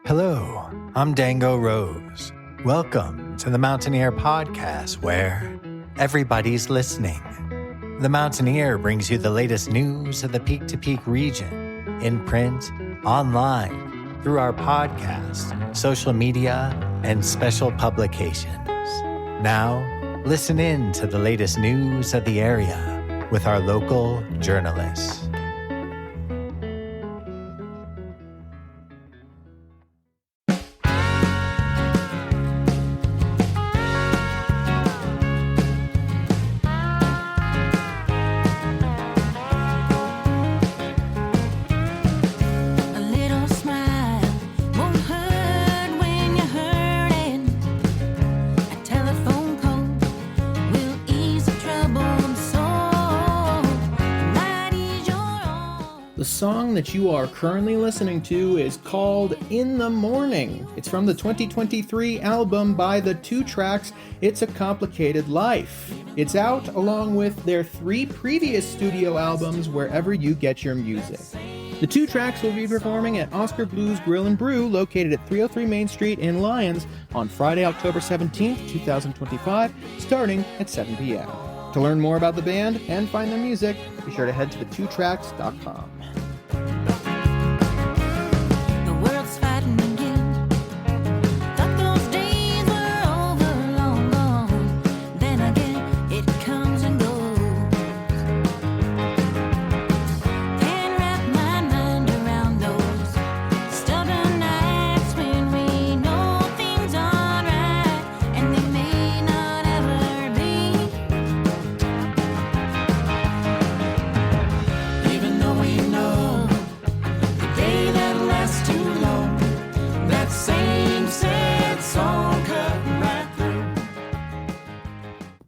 Hello, I'm Dango Rose. Welcome to the Mountaineer Podcast, where everybody's listening. The Mountaineer brings you the latest news of the Peak to Peak region, in print, online, through our podcast, social media, and special publications. Now, listen in to the latest news of the area with our local journalists. The song that you are currently listening to is called In the Morning. It's from the 2023 album by the Two Tracks, It's a Complicated Life. It's out along with their 3 previous studio albums wherever you get your music. The Two Tracks will be performing at Oscar Blues Grill and Brew, located at 303 Main Street in Lyons, on Friday, October 17th, 2025, starting at 7 p.m. To learn more about the band and find their music, be sure to head to thetwotracks.com.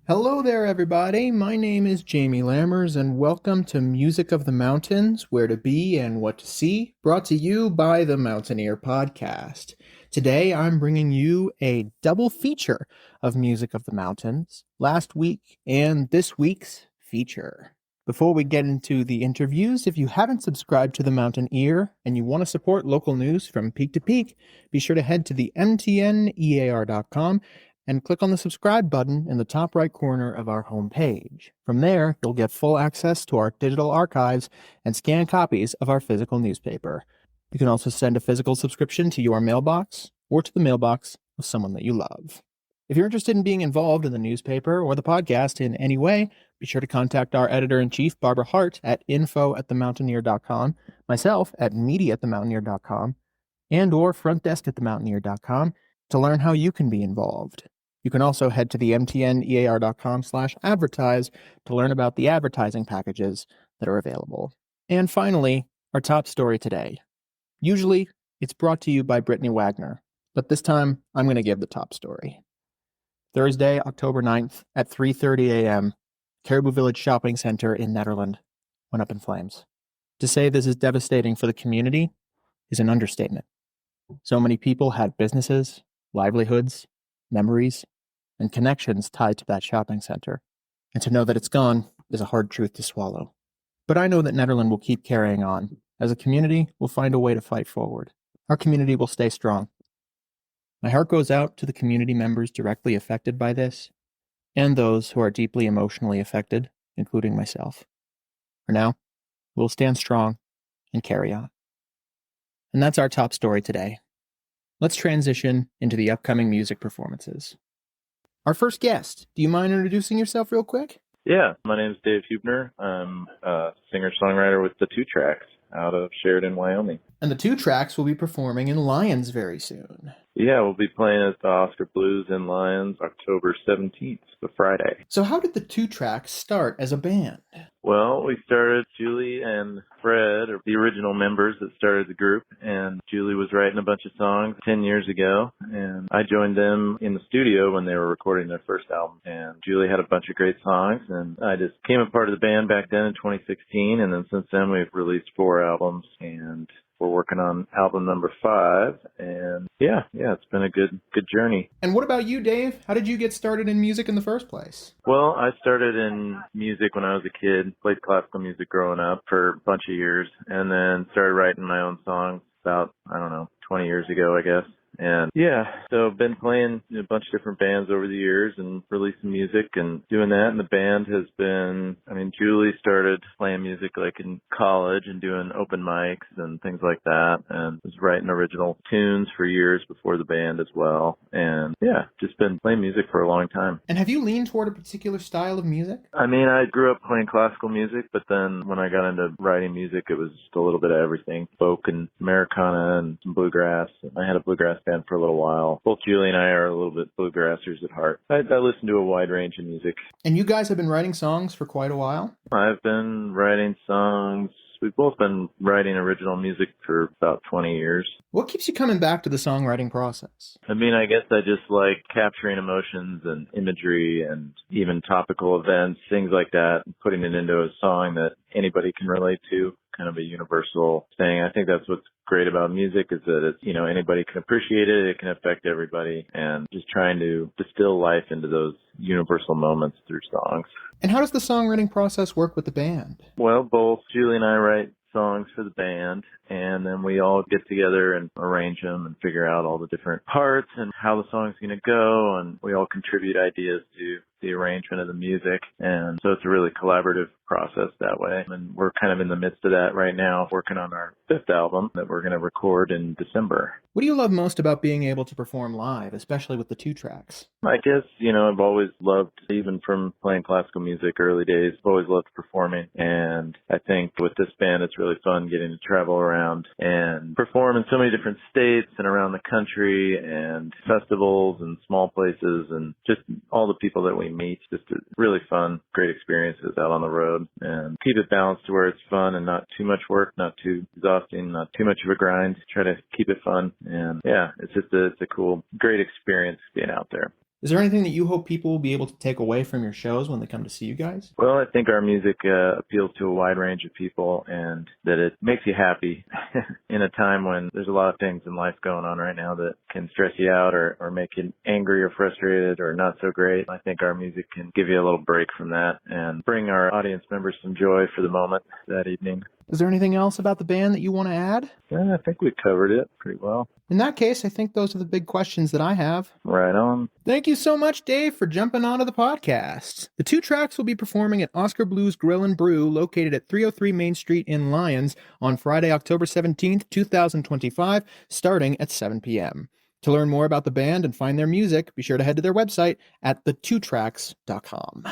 Hello there, everybody. My name is Jamie Lammers, and welcome to Music of the Mountains, Where to Be and What to See, brought to you by the Mountaineer Podcast. Today, I'm bringing you a double feature of Music of the Mountains, last week and this week's feature. Before we get into the interviews, if you haven't subscribed to the Mountaineer and you want to support local news from peak to peak, be sure to head to the mtnear.com and click on the subscribe button in the top right corner of our homepage. From there, you'll get full access to our digital archives and scanned copies of our physical newspaper. You can also send a physical subscription to your mailbox or to the mailbox of someone that you love. If you're interested in being involved in the newspaper or the podcast in any way, be sure to contact our editor-in-chief, Barbara Hart, at info@themountaineer.com, myself at media@themountaineer.com, and or frontdesk@themountaineer.com to learn how you can be involved. You can also head to the mtnear.com/advertise to learn about the advertising packages that are available. And finally, our top story today. Usually, it's brought to you by Brittany Wagner, but this time, I'm going to give the top story. Thursday, October 9th, at 3:30 a.m., Caribou Village Shopping Center in Nederland went up in flames. To say this is devastating for the community is an understatement. So many people had businesses, livelihoods, memories, and connections tied to that shopping center. And to know that it's gone is a hard truth to swallow. But I know that Nederland will keep carrying on. As a community, we'll find a way to fight forward. Our community will stay strong. My heart goes out to the community members directly affected by this, and those who are deeply emotionally affected, including myself. For now, we'll stand strong and carry on. And that's our top story today. Let's transition into the upcoming music performances. Our first guest, do you mind introducing yourself real quick? Yeah, my name is Dave Huebner. I'm a singer-songwriter with the Two Tracks out of Sheridan, Wyoming. And the Two Tracks will be performing in Lyons very soon. Yeah, we'll be playing at the Oscar Blues in Lyons October 17th, the Friday. So how did the Two Tracks start as a band? Well, we started, Julie and Fred are the original members that started the group, and Julie was writing a bunch of songs 10 years ago, and I joined them in the studio when they were recording their first album. And Julie had a bunch of great songs, and I just became a part of the band back then in 2016, and then since then we've released 4 albums, and we're working on album number 5, and yeah, it's been a good journey. And what about you, Dave? How did you get started in music in the first place? Well, I started in music when I was a kid, played classical music growing up for a bunch of years, and then started writing my own songs about, 20 20 years ago, I guess. And yeah, so I've been playing in a bunch of different bands over the years and releasing music and doing that. And the band has been, Julie started playing music like in college and doing open mics and things like that, and was writing original tunes for years before the band as well. And yeah, just been playing music for a long time. And have you leaned toward a particular style of music? I grew up playing classical music, but then when I got into writing music, it was just a little bit of everything. Folk and Americana and some bluegrass. I had a bluegrass band for a little while. Both Julie and I are a little bit bluegrassers at heart. I listen to a wide range of music. And you guys have been writing songs for quite a while? I've been writing songs. We've both been writing original music for about 20 years. What keeps you coming back to the songwriting process? I guess I just like capturing emotions and imagery and even topical events, things like that, and putting it into a song that anybody can relate to, kind of a universal thing. I think that's what's great about music is that it's, anybody can appreciate it. It can affect everybody, and just trying to distill life into those universal moments through songs. And how does the songwriting process work with the band? Well, both Julie and I write songs for the band, and then we all get together and arrange them and figure out all the different parts and how the song's going to go, and we all contribute ideas to the arrangement of the music, and so it's a really collaborative process that way. And we're kind of in the midst of that right now, working on our 5th album that we're going to record in December. What do you love most about being able to perform live, especially with the 2 tracks? I guess, I've always loved, even from playing classical music early days, I've always loved performing. And I think with this band, it's really fun getting to travel around and perform in so many different states and around the country and festivals and small places and just all the people that we meet. Just a really fun, great experiences out on the road, and keep it balanced to where it's fun and not too much work, not too exhausting, not too much of a grind. Try to keep it fun. And yeah, it's a cool, great experience being out there. Is there anything that you hope people will be able to take away from your shows when they come to see you guys? Well, I think our music appeals to a wide range of people, and that it makes you happy in a time when there's a lot of things in life going on right now that can stress you out or make you angry or frustrated or not so great. I think our music can give you a little break from that and bring our audience members some joy for the moment that evening. Is there anything else about the band that you want to add? Yeah, I think we covered it pretty well. In that case, I think those are the big questions that I have. Right on. Thank you so much, Dave, for jumping onto the podcast. The 2 tracks will be performing at Oscar Blues Grill and Brew, located at 303 Main Street in Lyons, on Friday, October 17th, 2025, starting at 7 p.m. To learn more about the band and find their music, be sure to head to their website at the2tracks.com.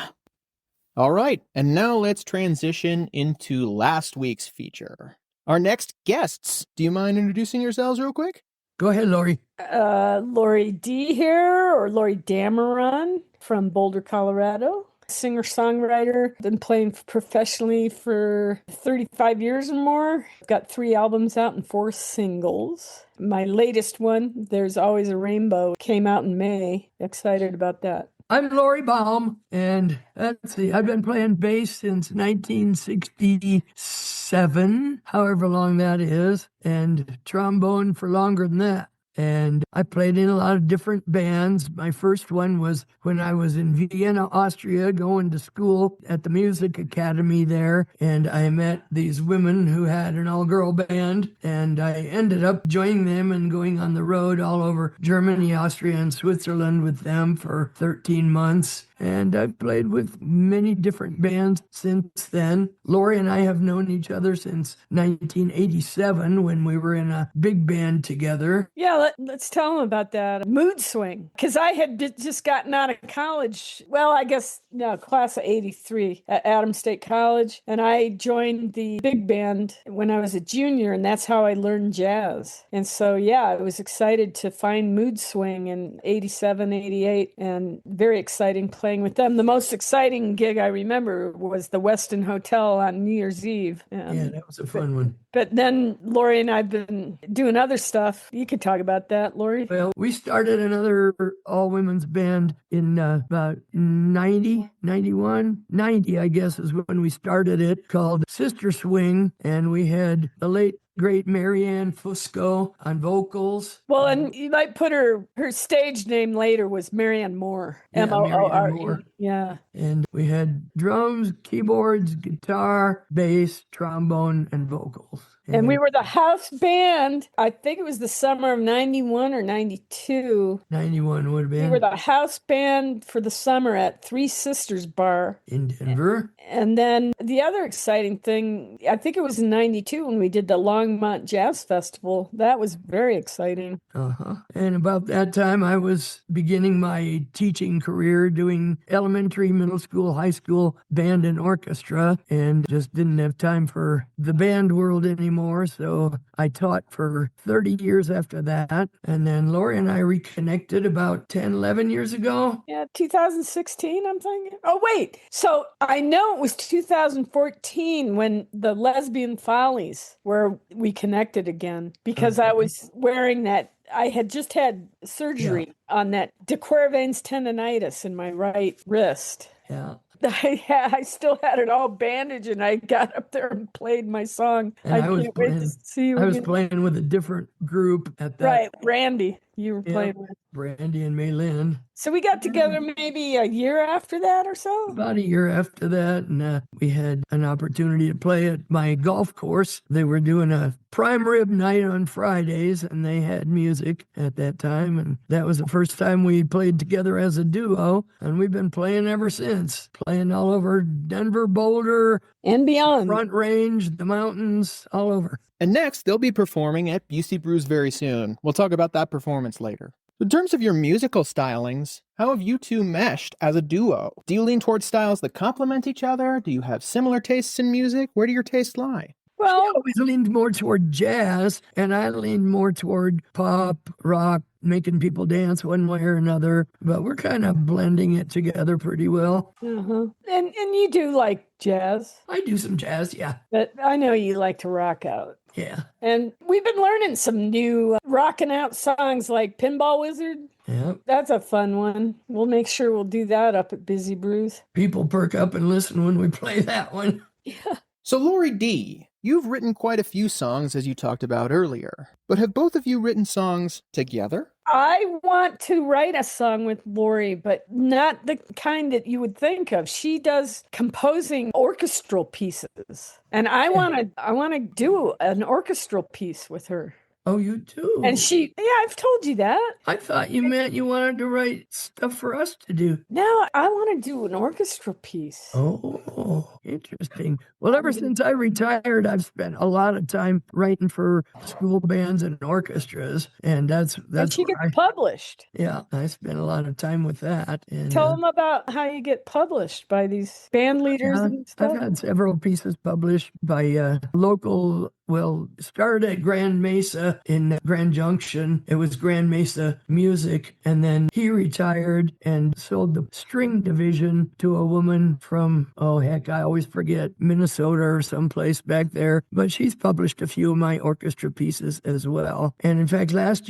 All right, and now let's transition into last week's feature. Our next guests. Do you mind introducing yourselves real quick? Go ahead, Laurie. Laurie D here, or Laurie Dameron from Boulder, Colorado. Singer-songwriter. Been playing professionally for 35 years or more. I've got 3 albums out and 4 singles. My latest one, There's Always a Rainbow, came out in May. Excited about that. I'm Lorrie Baum, and let's see, I've been playing bass since 1967, however long that is, and trombone for longer than that. And I played in a lot of different bands. My first one was when I was in Vienna, Austria, going to school at the music academy there. And I met these women who had an all-girl band. And I ended up joining them and going on the road all over Germany, Austria, and Switzerland with them for 13 months. And I've played with many different bands since then. Laurie and I have known each other since 1987 when we were in a big band together. Yeah, let's tell them about that. Moodswing. Because I had just gotten out of college. Well, I guess, no, class of 83 at Adams State College. And I joined the big band when I was a junior, and that's how I learned jazz. And so, yeah, I was excited to find Moodswing in 87, 88, and very exciting playing with them. The most exciting gig I remember was the Westin Hotel on New Year's Eve. Yeah, that was a fun one. But then Laurie and I have been doing other stuff. You could talk about that, Laurie. Well, we started another all-women's band in about 90, 91, 90, I guess, is when we started it, called Sister Swing. And we had the late great Marianne Fusco on vocals. Well, and you might put her stage name later was Marianne Moore. Yeah, M-O-O-R-E. Marianne Moore. Yeah. And we had drums, keyboards, guitar, bass, trombone, and vocals. And we were the house band. I think it was the summer of 91 or 92. 91 would have been. We were the house band for the summer at Three Sisters Bar in Denver. And then the other exciting thing, I think it was in 92 when we did the Longmont Jazz Festival. That was very exciting. And about that time, I was beginning my teaching career, doing elementary, middle school, high school band and orchestra, and just didn't have time for the band world anymore. So I taught for 30 years after that. And then Laurie and I reconnected about 10, 11 years ago. Yeah, 2016, I'm thinking. Oh, wait. So I know it was 2014 when the Lesbian Follies, where we connected again, because I was wearing that. I had just had surgery on that de Quervain's tendonitis in my right wrist. Yeah. I still had it all bandaged, and I got up there and played my song. And I can't wait to see you. I was playing with a different group at that. Right, Randy. You were playing with. Brandy and Maylin. So we got together maybe a year after that or so? About a year after that, and we had an opportunity to play at my golf course. They were doing a prime rib night on Fridays, and they had music at that time, and that was the first time we played together as a duo, and we've been playing ever since, playing all over Denver, Boulder, and beyond. Front Range, the mountains, all over. And next, they'll be performing at Busey Brews very soon. We'll talk about that performance later. In terms of your musical stylings, how have you two meshed as a duo? Do you lean towards styles that complement each other? Do you have similar tastes in music? Where do your tastes lie? Well, she always leaned more toward jazz, and I leaned more toward pop, rock, making people dance one way or another. But we're kind of blending it together pretty well. And you do like jazz. I do some jazz, yeah. But I know you like to rock out. Yeah. And we've been learning some new rocking out songs like Pinball Wizard. Yeah. That's a fun one. We'll make sure we'll do that up at Busy Brews. People perk up and listen when we play that one. Yeah. So Laurie D., you've written quite a few songs as you talked about earlier, but have both of you written songs together? I want to write a song with Laurie, but not the kind that you would think of. She does composing orchestral pieces, and I want to do an orchestral piece with her. Oh, you do? And I've told you that. I thought you meant you wanted to write stuff for us to do. No, I want to do an orchestral piece. Oh, interesting. Well, ever since I retired, I've spent a lot of time writing for school bands and orchestras, and that's and she gets published. Yeah, I spent a lot of time with that. And, tell them about how you get published by these band leaders and stuff. I've had several pieces published by local. Well, started at Grand Mesa in Grand Junction. It was Grand Mesa Music. And then he retired and sold the string division to a woman from, I always forget, Minnesota or someplace back there. But she's published a few of my orchestra pieces as well. And in fact, last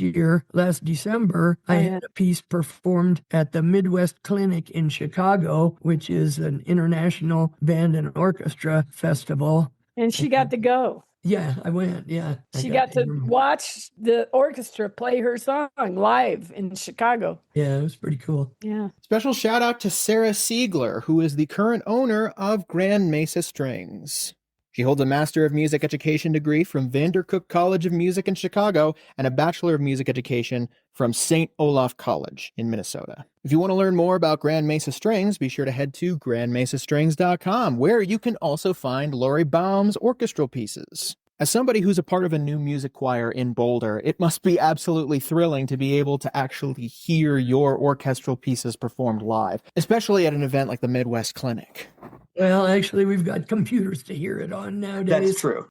December, I had a piece performed at the Midwest Clinic in Chicago, which is an international band and orchestra festival. And she got to go. Yeah, I went. Yeah. She got to watch the orchestra play her song live in Chicago. Yeah, it was pretty cool. Yeah. Special shout out to Sarah Siegler, who is the current owner of Grand Mesa Strings. She holds a Master of Music Education degree from Vandercook College of Music in Chicago and a Bachelor of Music Education from St. Olaf College in Minnesota. If you want to learn more about Grand Mesa Strings, be sure to head to grandmesastrings.com, where you can also find Lorrie Baum's orchestral pieces. As somebody who's a part of a new music choir in Boulder, it must be absolutely thrilling to be able to actually hear your orchestral pieces performed live, especially at an event like the Midwest Clinic. Well, actually, we've got computers to hear it on nowadays. That's true.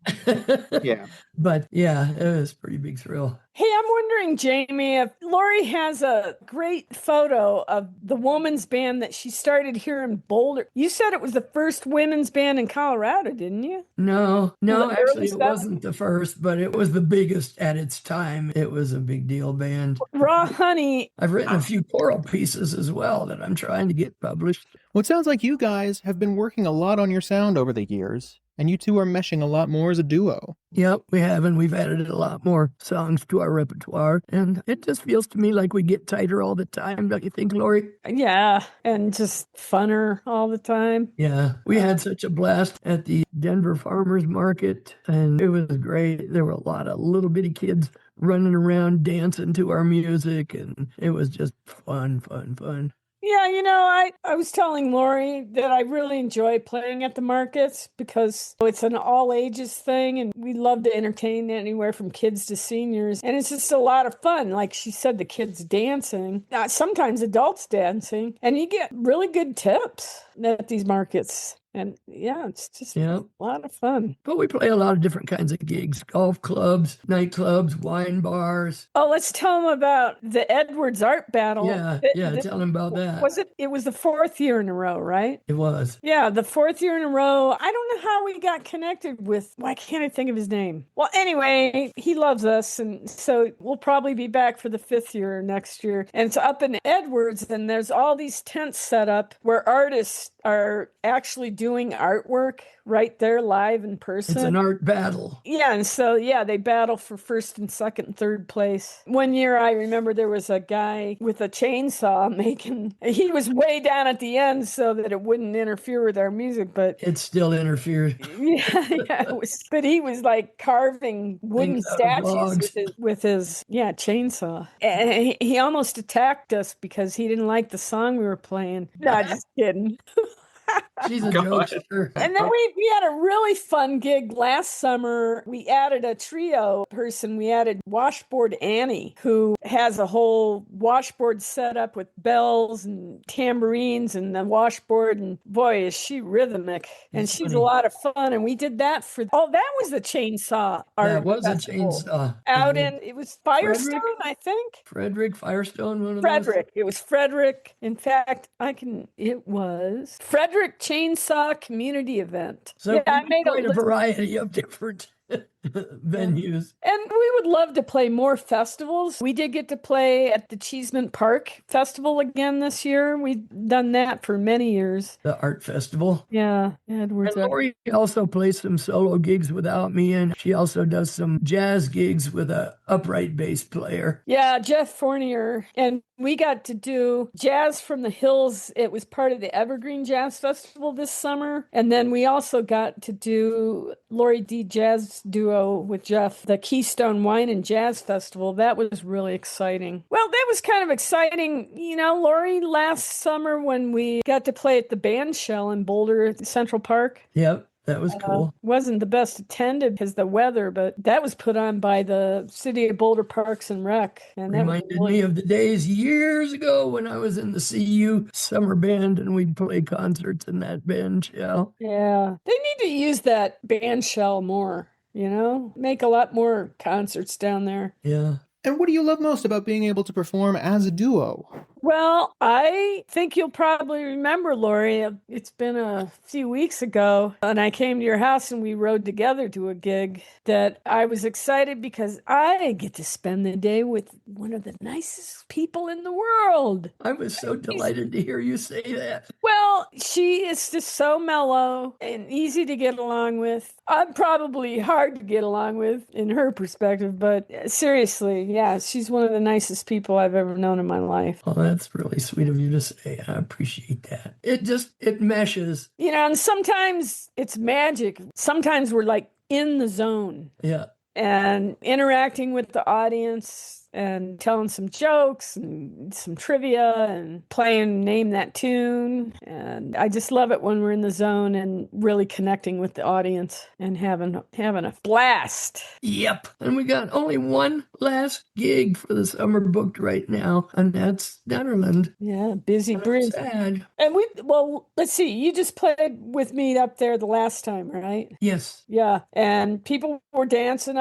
Yeah. But yeah, it was a pretty big thrill. Hey, I'm wondering, Jamie, if Laurie has a great photo of the woman's band that she started here in Boulder. You said it was the first women's band in Colorado, didn't you? No, actually, it wasn't the first, but it was the biggest at its time. It was a big deal band. Raw Honey. I've written a few choral pieces as well that I'm trying to get published. Well, it sounds like you guys have been working a lot on your sound over the years. And you two are meshing a lot more as a duo. Yep, we have, and we've added a lot more songs to our repertoire. And it just feels to me like we get tighter all the time. Don't you think, Laurie? Yeah, and just funner all the time. Yeah, we had such a blast at the Denver Farmers Market, and it was great. There were a lot of little bitty kids running around dancing to our music, and it was just fun, fun, fun. Yeah, I was telling Lori that I really enjoy playing at the markets because it's an all ages thing and we love to entertain anywhere from kids to seniors. And it's just a lot of fun. Like she said, the kids dancing, sometimes adults dancing, and you get really good tips at these markets. And yeah, it's just a lot of fun. But we play a lot of different kinds of gigs, golf clubs, nightclubs, wine bars. Oh, let's tell them about the Edwards Art Battle. Yeah, tell them about that. It was the 4th year in a row, right? It was. Yeah, the 4th year in a row. I don't know how we got connected with, why can't I think of his name? Well, anyway, he loves us. And so we'll probably be back for the 5th year next year. And it's up in Edwards and there's all these tents set up where artists are actually doing artwork right there live in person. It's an art battle. Yeah, and so they battle for 1st and 2nd and 3rd place. One year I remember there was a guy with a chainsaw he was way down at the end so that it wouldn't interfere with our music, but it still interfered. Yeah, but he was like carving wooden statues with his chainsaw. And he almost attacked us because he didn't like the song we were playing. No, just kidding. She's a jokester. And then we had a really fun gig last summer. We added a trio person. We added Washboard Annie, who has a whole washboard set up with bells and tambourines and the washboard. And boy, is she rhythmic. And she's funny. A lot of fun. And we did that that was the chainsaw art. That was festival. A chainsaw. Out it was Firestone, I think. Firestone, one of those. It was Frederick. In fact, it was Frederick Chainsaw Community Event. So I made a variety of different venues. And we would love to play more festivals. We did get to play at the Cheeseman Park Festival again this year. We've done that for many years. The art festival. Yeah. Edwards. And Lorrie also plays some solo gigs without me, and she also does some jazz gigs with a upright bass player. Yeah, Jeff Fournier. And we got to do Jazz from the Hills. It was part of the Evergreen Jazz Festival this summer. And then we also got to do Laurie D. Jazz Duo with Jeff, the Keystone Wine and Jazz Festival. That was really exciting. Well, that was kind of exciting. Laurie, last summer when we got to play at the band shell in Boulder at Central Park. Yep. That was cool. Wasn't the best attended because the weather, but that was put on by the City of Boulder Parks and Rec. And that reminded me of the days years ago when I was in the CU summer band and we'd play concerts in that band shell. Yeah. They need to use that band shell more, make a lot more concerts down there. Yeah. And what do you love most about being able to perform as a duo? Well, I think you'll probably remember, Laurie, it's been a few weeks ago, and I came to your house and we rode together to a gig that I was excited because I get to spend the day with one of the nicest people in the world. I was so delighted to hear you say that. Well, she is just so mellow and easy to get along with. I'm probably hard to get along with in her perspective, but seriously, yeah, she's one of the nicest people I've ever known in my life. Oh, that's really sweet of you to say. I appreciate that. It meshes. And sometimes it's magic. Sometimes we're like in the zone. Yeah. And interacting with the audience and telling some jokes and some trivia and playing Name That Tune. And I just love it when we're in the zone and really connecting with the audience and having a blast. Yep. And we got only one last gig for the summer booked right now, and that's Netherlands. Yeah, busy breeze. Sad. And let's see, you just played with me up there the last time, right? Yes. Yeah. And people were dancing.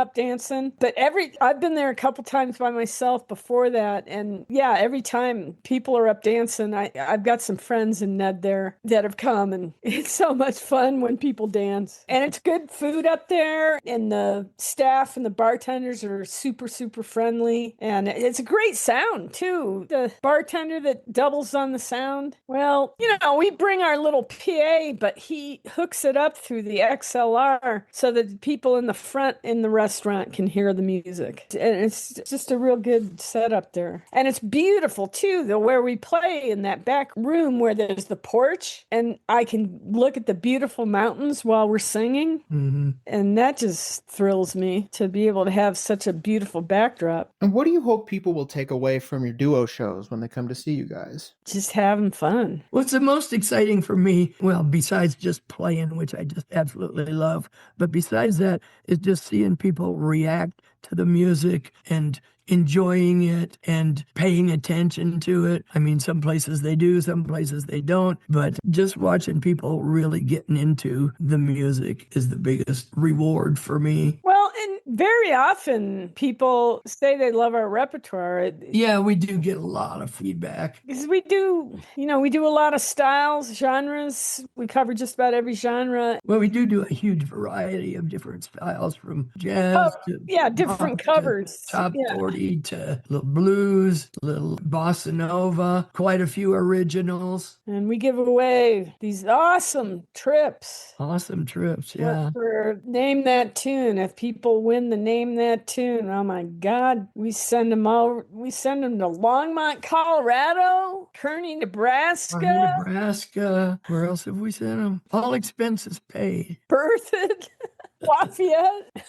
But I've been there a couple times by myself before that. And yeah, every time people are up dancing, I've got some friends in Ned there that have come, and it's so much fun when people dance. And it's good food up there, and the staff and the bartenders are super, super friendly. And it's a great sound too. The bartender that doubles on the sound, well, we bring our little PA, but he hooks it up through the XLR so that people in the front in the restaurant can hear the music. And it's just a real good setup there. And it's beautiful too, where we play in that back room where there's the porch, and I can look at the beautiful mountains while we're singing. Mm-hmm. And that just thrills me to be able to have such a beautiful backdrop. And what do you hope people will take away from your duo shows when they come to see you guys? Just having fun. What's the most exciting for me, well, besides just playing, which I just absolutely love, but besides that, is just seeing people react to the music and enjoying it and paying attention to it. I mean, some places they do, some places they don't, but just watching people really getting into the music is the biggest reward for me. Well, and very often people say they love our repertoire. Yeah, we do get a lot of feedback. Because we do a lot of styles, genres. We cover just about every genre. Well, we do a huge variety of different styles, from jazz to different rock covers. to top 40 to little blues, little bossa nova, quite a few originals. And we give away these awesome trips. Awesome trips, yeah. For Name That Tune. If people win the Name That Tune, oh my God, we send them over. We send them to Longmont, Colorado, Kearney, Nebraska. Where else have we sent them? All expenses paid. Berthoud, Lafayette.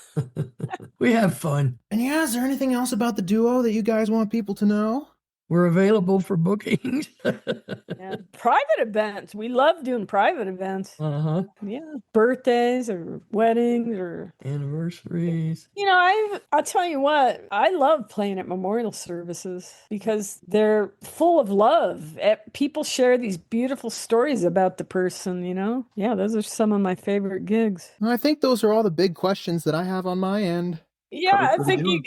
We have fun. And yeah, is there anything else about the duo that you guys want people to know? We're available for bookings. Yeah. Private events. We love doing private events. Uh-huh. Yeah. Birthdays or weddings or anniversaries. I'll tell you what, I love playing at memorial services because they're full of love. People share these beautiful stories about the person, Yeah, those are some of my favorite gigs. I think those are all the big questions that I have on my end. Yeah, I think you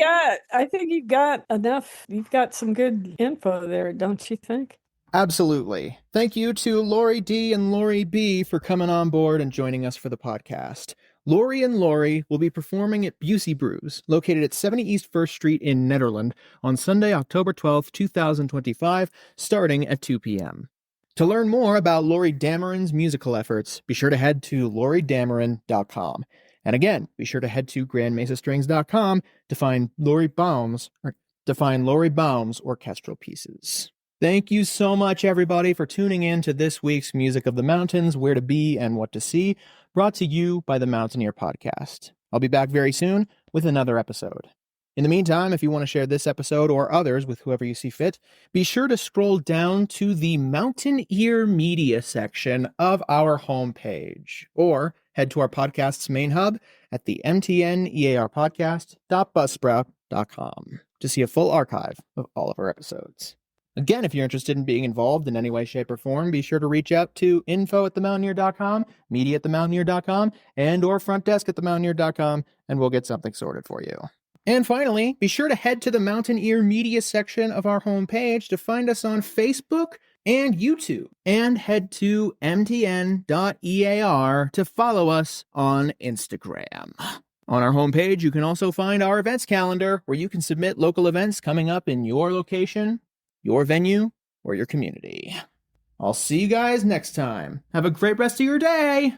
got enough. You've got some good info there, don't you think? Absolutely. Thank you to Laurie D and Laurie B for coming on board and joining us for the podcast. Laurie and Lorrie will be performing at Busey Brews, located at 70 East 1st Street in Nederland, on Sunday, October 12th, 2025, starting at 2 p.m. To learn more about Laurie Dameron's musical efforts, be sure to head to LorrieDameron.com. And again, be sure to head to GrandMesaStrings.com to find Lorrie Baum's orchestral pieces. Thank you so much, everybody, for tuning in to this week's Music of the Mountains, Where to Be and What to See, brought to you by the Mountaineer Podcast. I'll be back very soon with another episode. In the meantime, if you want to share this episode or others with whoever you see fit, be sure to scroll down to the Mountaineer Media section of our homepage, or head to our podcast's main hub at the mtnearpodcast.buzzsprout.com to see a full archive of all of our episodes. Again, if you're interested in being involved in any way, shape, or form, be sure to reach out to info@themountaineer.com, media@themountaineer.com, and or front desk at themountaineer.com, and we'll get something sorted for you. And finally, be sure to head to the Mountaineer Media section of our homepage to find us on Facebook and YouTube, and head to mtn.ear to follow us on Instagram. On our homepage, you can also find our events calendar, where you can submit local events coming up in your location, your venue, or your community. I'll see you guys next time. Have a great rest of your day!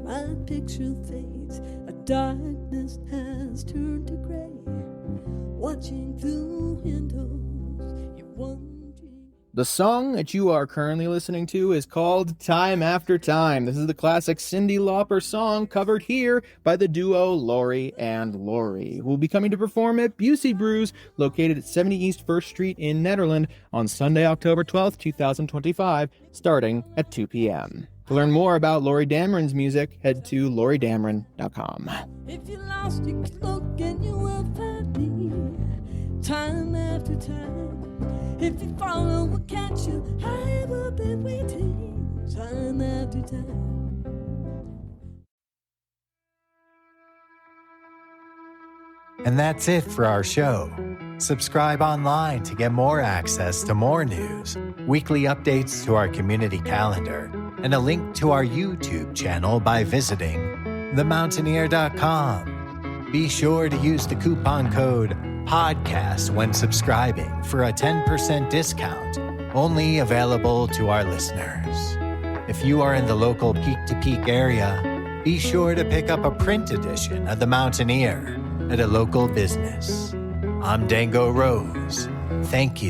My picture fades, a darkness has turned to gray. Watching through windows, you're wondering. The song that you are currently listening to is called Time After Time. This is the classic Cyndi Lauper song covered here by the duo Laurie and Lorrie, who will be coming to perform at Busey Brews, located at 70 East 1st Street in Nederland, on Sunday, October 12th, 2025, starting at 2 p.m. To learn more about Laurie Dameron's music, head to LorrieDameron.com. If you're lost, you can look and you will find me. Time after time. If you follow, we'll catch you. I will be waiting. Time after time. And that's it for our show. Subscribe online to get more access to more news, weekly updates to our community calendar, and a link to our YouTube channel by visiting themountaineer.com. Be sure to use the coupon code PODCAST when subscribing for a 10% discount, only available to our listeners. If you are in the local Peak to Peak area, be sure to pick up a print edition of The Mountaineer at a local business. I'm Dango Rose. Thank you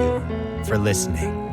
for listening.